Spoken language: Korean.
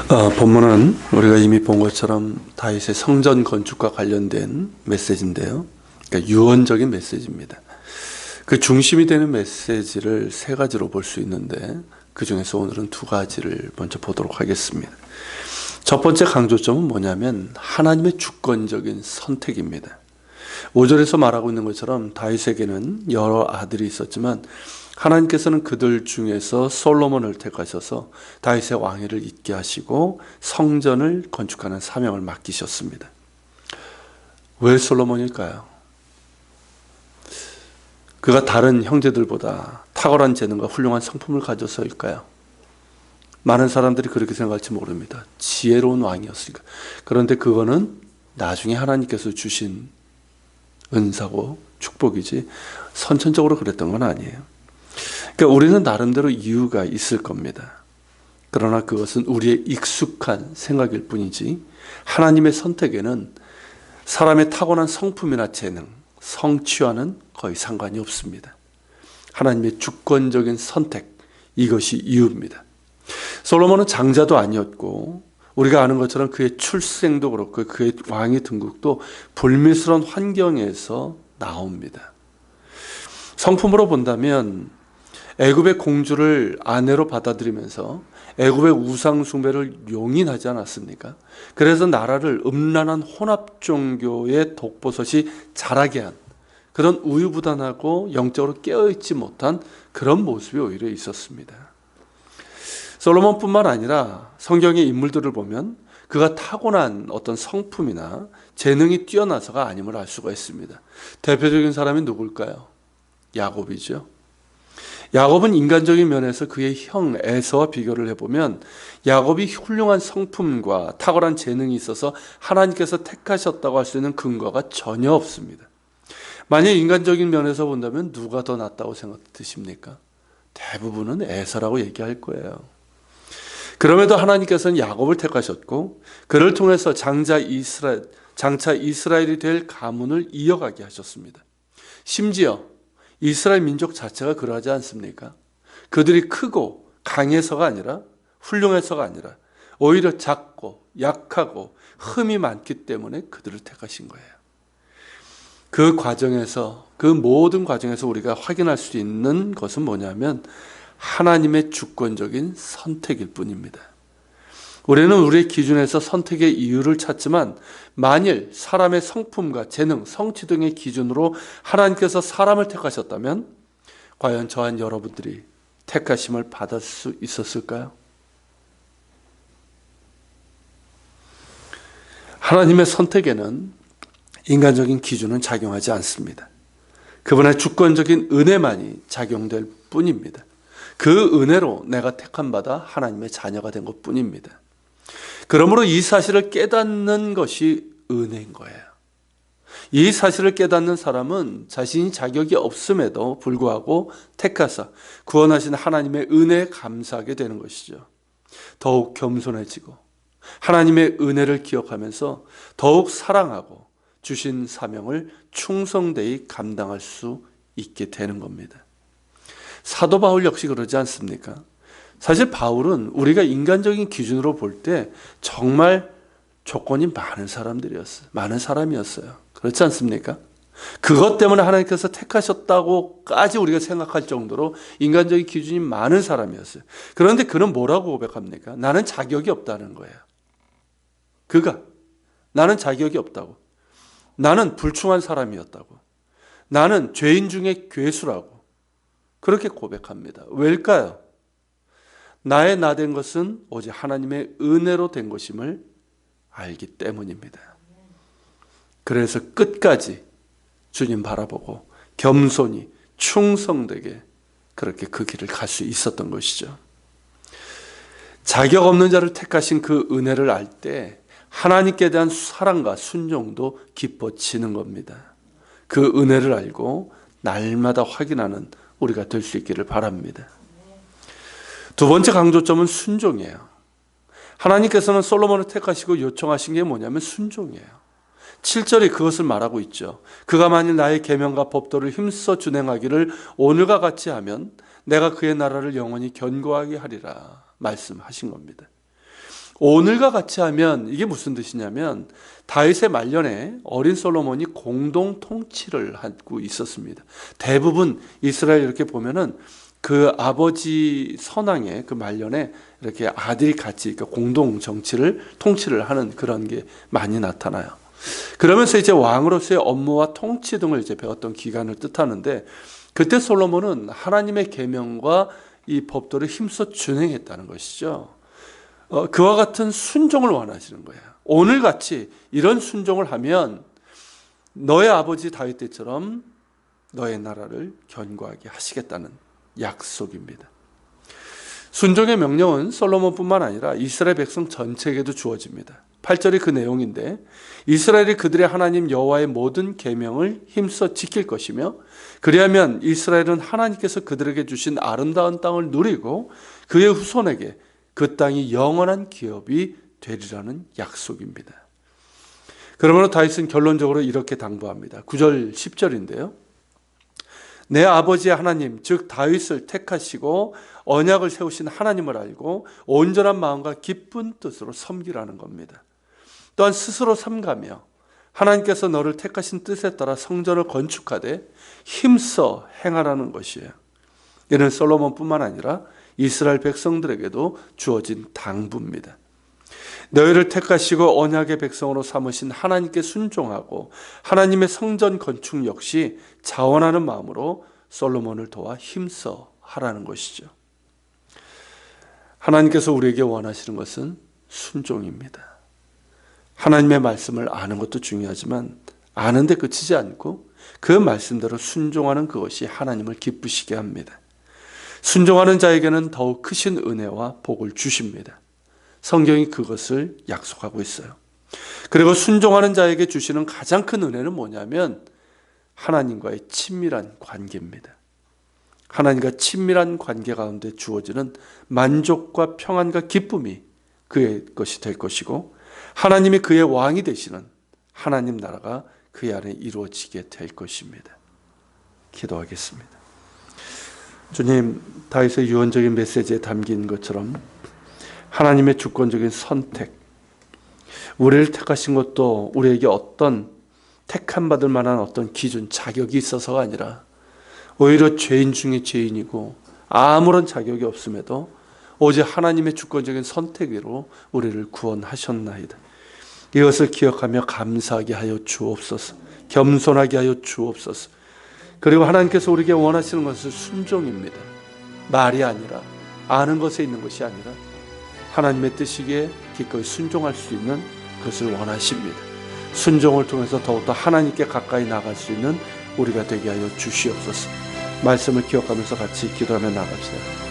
본문은 우리가 이미 본 것처럼 다윗의 성전 건축과 관련된 메시지인데요. 그러니까 유언적인 메시지입니다. 그 중심이 되는 메시지를 세 가지로 볼 수 있는데 그 중에서 오늘은 두 가지를 먼저 보도록 하겠습니다. 첫 번째 강조점은 뭐냐면 하나님의 주권적인 선택입니다. 5절에서 말하고 있는 것처럼 다윗에게는 여러 아들이 있었지만 하나님께서는 그들 중에서 솔로몬을 택하셔서 다윗의 왕위를 잇게 하시고 성전을 건축하는 사명을 맡기셨습니다. 왜 솔로몬일까요? 그가 다른 형제들보다 탁월한 재능과 훌륭한 성품을 가져서일까요? 많은 사람들이 그렇게 생각할지 모릅니다. 지혜로운 왕이었으니까. 그런데 그거는 나중에 하나님께서 주신 은사고 축복이지 선천적으로 그랬던 건 아니에요. 그러니까 우리는 나름대로 이유가 있을 겁니다. 그러나 그것은 우리의 익숙한 생각일 뿐이지 하나님의 선택에는 사람의 타고난 성품이나 재능, 성취와는 거의 상관이 없습니다. 하나님의 주권적인 선택, 이것이 이유입니다. 솔로몬은 장자도 아니었고 우리가 아는 것처럼 그의 출생도 그렇고 그의 왕위 등극도 불미스러운 환경에서 나옵니다. 성품으로 본다면 애굽의 공주를 아내로 받아들이면서 애굽의 우상 숭배를 용인하지 않았습니까? 그래서 나라를 음란한 혼합 종교의 독버섯이 자라게 한 그런 우유부단하고 영적으로 깨어있지 못한 그런 모습이 오히려 있었습니다. 솔로몬뿐만 아니라 성경의 인물들을 보면 그가 타고난 어떤 성품이나 재능이 뛰어나서가 아님을 알 수가 있습니다. 대표적인 사람이 누굴까요? 야곱이죠. 야곱은 인간적인 면에서 그의 형 에서와 비교를 해보면 야곱이 훌륭한 성품과 탁월한 재능이 있어서 하나님께서 택하셨다고 할 수 있는 근거가 전혀 없습니다. 만약 인간적인 면에서 본다면 누가 더 낫다고 생각드십니까? 대부분은 에서라고 얘기할 거예요. 그럼에도 하나님께서는 야곱을 택하셨고 그를 통해서 장차 이스라엘이 될 가문을 이어가게 하셨습니다. 심지어 이스라엘 민족 자체가 그러하지 않습니까? 그들이 크고 강해서가 아니라 훌륭해서가 아니라 오히려 작고 약하고 흠이 많기 때문에 그들을 택하신 거예요. 그 과정에서 그 모든 과정에서 우리가 확인할 수 있는 것은 뭐냐면 하나님의 주권적인 선택일 뿐입니다. 우리는 우리의 기준에서 선택의 이유를 찾지만 만일 사람의 성품과 재능, 성취 등의 기준으로 하나님께서 사람을 택하셨다면 과연 저한 여러분들이 택하심을 받을 수 있었을까요? 하나님의 선택에는 인간적인 기준은 작용하지 않습니다. 그분의 주권적인 은혜만이 작용될 뿐입니다. 그 은혜로 내가 택함 받아 하나님의 자녀가 된 것 뿐입니다. 그러므로 이 사실을 깨닫는 것이 은혜인 거예요. 이 사실을 깨닫는 사람은 자신이 자격이 없음에도 불구하고 택하사 구원하신 하나님의 은혜에 감사하게 되는 것이죠. 더욱 겸손해지고 하나님의 은혜를 기억하면서 더욱 사랑하고 주신 사명을 충성되이 감당할 수 있게 되는 겁니다. 사도 바울 역시 그러지 않습니까? 사실 바울은 우리가 인간적인 기준으로 볼 때 정말 조건이 많은 사람들이었어요. 많은 사람이었어요. 그렇지 않습니까? 그것 때문에 하나님께서 택하셨다고까지 우리가 생각할 정도로 인간적인 기준이 많은 사람이었어요. 그런데 그는 뭐라고 고백합니까? 나는 자격이 없다는 거예요. 나는 자격이 없다고. 나는 불충한 사람이었다고. 나는 죄인 중에 괴수라고. 그렇게 고백합니다. 왜일까요? 나의 나 된 것은 오직 하나님의 은혜로 된 것임을 알기 때문입니다. 그래서 끝까지 주님 바라보고 겸손히 충성되게 그렇게 그 길을 갈 수 있었던 것이죠. 자격 없는 자를 택하신 그 은혜를 알 때 하나님께 대한 사랑과 순종도 깊어지는 겁니다. 그 은혜를 알고 날마다 확인하는 우리가 될 수 있기를 바랍니다. 두 번째 강조점은 순종이에요. 하나님께서는 솔로몬을 택하시고 요청하신 게 뭐냐면 순종이에요. 7절이 그것을 말하고 있죠. 그가 만일 나의 계명과 법도를 힘써 준행하기를 오늘과 같이 하면 내가 그의 나라를 영원히 견고하게 하리라 말씀하신 겁니다. 오늘과 같이 하면 이게 무슨 뜻이냐면 다윗의 말년에 어린 솔로몬이 공동 통치를 하고 있었습니다. 대부분 이스라엘 이렇게 보면은 그 아버지 선왕의 그 말년에 이렇게 아들이 같이 공동 정치를 통치를 하는 그런 게 많이 나타나요. 그러면서 이제 왕으로서의 업무와 통치 등을 이제 배웠던 기간을 뜻하는데, 그때 솔로몬은 하나님의 계명과 이 법도를 힘써 준행했다는 것이죠. 그와 같은 순종을 원하시는 거예요. 오늘 같이 이런 순종을 하면 너의 아버지 다윗 때처럼 너의 나라를 견고하게 하시겠다는 약속입니다. 순종의 명령은 솔로몬뿐만 아니라 이스라엘 백성 전체에게도 주어집니다. 8절이 그 내용인데, 이스라엘이 그들의 하나님 여호와의 모든 계명을 힘써 지킬 것이며 그리하면 이스라엘은 하나님께서 그들에게 주신 아름다운 땅을 누리고 그의 후손에게 그 땅이 영원한 기업이 되리라는 약속입니다. 그러므로 다윗은 결론적으로 이렇게 당부합니다. 9절 10절인데요. 내 아버지의 하나님 즉 다윗을 택하시고 언약을 세우신 하나님을 알고 온전한 마음과 기쁜 뜻으로 섬기라는 겁니다. 또한 스스로 삼가며 하나님께서 너를 택하신 뜻에 따라 성전을 건축하되 힘써 행하라는 것이에요. 이는 솔로몬뿐만 아니라 이스라엘 백성들에게도 주어진 당부입니다. 너희를 택하시고 언약의 백성으로 삼으신 하나님께 순종하고 하나님의 성전 건축 역시 자원하는 마음으로 솔로몬을 도와 힘써 하라는 것이죠. 하나님께서 우리에게 원하시는 것은 순종입니다. 하나님의 말씀을 아는 것도 중요하지만 아는 데 그치지 않고 그 말씀대로 순종하는 그것이 하나님을 기쁘시게 합니다. 순종하는 자에게는 더욱 크신 은혜와 복을 주십니다. 성경이 그것을 약속하고 있어요. 그리고 순종하는 자에게 주시는 가장 큰 은혜는 뭐냐면 하나님과의 친밀한 관계입니다. 하나님과 친밀한 관계 가운데 주어지는 만족과 평안과 기쁨이 그의 것이 될 것이고, 하나님이 그의 왕이 되시는 하나님 나라가 그 안에 이루어지게 될 것입니다. 기도하겠습니다. 주님, 다윗의 유언적인 메시지에 담긴 것처럼 하나님의 주권적인 선택, 우리를 택하신 것도 우리에게 어떤 택함 받을 만한 어떤 기준, 자격이 있어서가 아니라 오히려 죄인 중에 죄인이고 아무런 자격이 없음에도 오직 하나님의 주권적인 선택으로 우리를 구원하셨나이다. 이것을 기억하며 감사하게 하여 주옵소서. 겸손하게 하여 주옵소서. 그리고 하나님께서 우리에게 원하시는 것은 순종입니다. 말이 아니라, 아는 것에 있는 것이 아니라 하나님의 뜻이기에 기꺼이 순종할 수 있는 것을 원하십니다. 순종을 통해서 더욱더 하나님께 가까이 나갈 수 있는 우리가 되게 하여 주시옵소서. 말씀을 기억하면서 같이 기도하며 나갑시다.